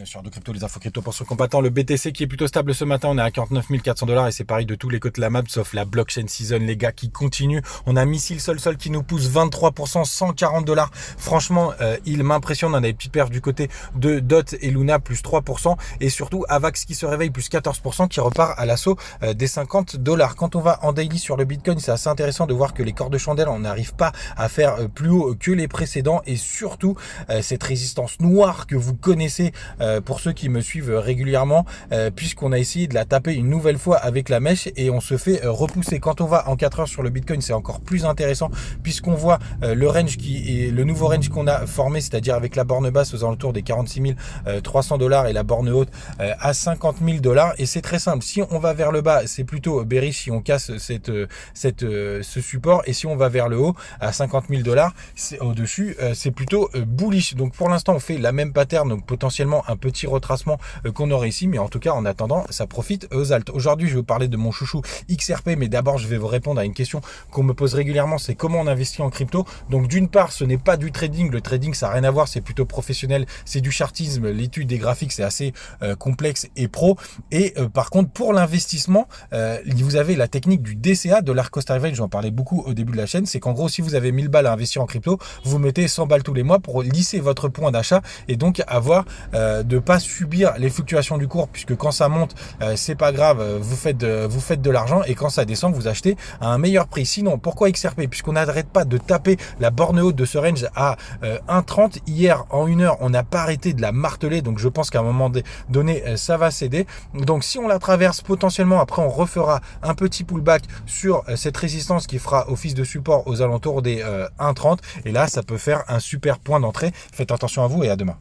Bien sûr, de crypto, les infos crypto pour ce combattant. Le BTC qui est plutôt stable ce matin, on est à 49 400 $ et c'est pareil de tous les côtés de la map, sauf la blockchain season, les gars, qui continue. On a Missile Sol qui nous pousse 23%, 140 $. Franchement, il m'impressionne. On a des petites perfs du côté de DOT et Luna, plus 3%. Et surtout, Avax qui se réveille, plus 14%, qui repart à l'assaut des 50 $. Quand on va en daily sur le Bitcoin, c'est assez intéressant de voir que les corps de chandelle, on n'arrive pas à faire plus haut que les précédents. Et surtout, cette résistance noire que vous connaissez, pour ceux qui me suivent régulièrement, puisqu'on a essayé de la taper une nouvelle fois avec la mèche et on se fait repousser. Quand on va en 4 heures sur le Bitcoin, c'est encore plus intéressant puisqu'on voit le range qui est le nouveau range qu'on a formé, c'est-à-dire avec la borne basse aux alentours des 46 300 $ et la borne haute à 50 000 $. Et c'est très simple. Si on va vers le bas, c'est plutôt bearish si on casse ce support, et si on va vers le haut à 50 000 $, c'est au-dessus, c'est plutôt bullish. Donc pour l'instant, on fait la même pattern, donc potentiellement un petit retracement qu'on aurait ici, mais en tout cas en attendant ça profite aux altes. Aujourd'hui je vais vous parler de mon chouchou XRP, mais d'abord je vais vous répondre à une question qu'on me pose régulièrement, c'est comment on investit en crypto. Donc d'une part, ce n'est pas du trading, le trading ça n'a rien à voir, c'est plutôt professionnel, c'est du chartisme, l'étude des graphiques c'est assez complexe et pro. Et par contre pour l'investissement, vous avez la technique du DCA, de Dollar Cost Average, j'en parlais beaucoup au début de la chaîne. C'est qu'en gros, si vous avez 1000 balles à investir en crypto, vous mettez 100 balles tous les mois pour lisser votre point d'achat et donc avoir de pas subir les fluctuations du cours, puisque quand ça monte, c'est pas grave, vous faites de l'argent, et quand ça descend, vous achetez à un meilleur prix. Sinon, pourquoi XRP? Puisqu'on n'arrête pas de taper la borne haute de ce range à 1,30. Hier, en 1 heure, on n'a pas arrêté de la marteler, donc je pense qu'à un moment donné, ça va céder. Donc si on la traverse, potentiellement, après, on refera un petit pullback sur cette résistance qui fera office de support aux alentours des 1,30, et là, ça peut faire un super point d'entrée. Faites attention à vous et à demain.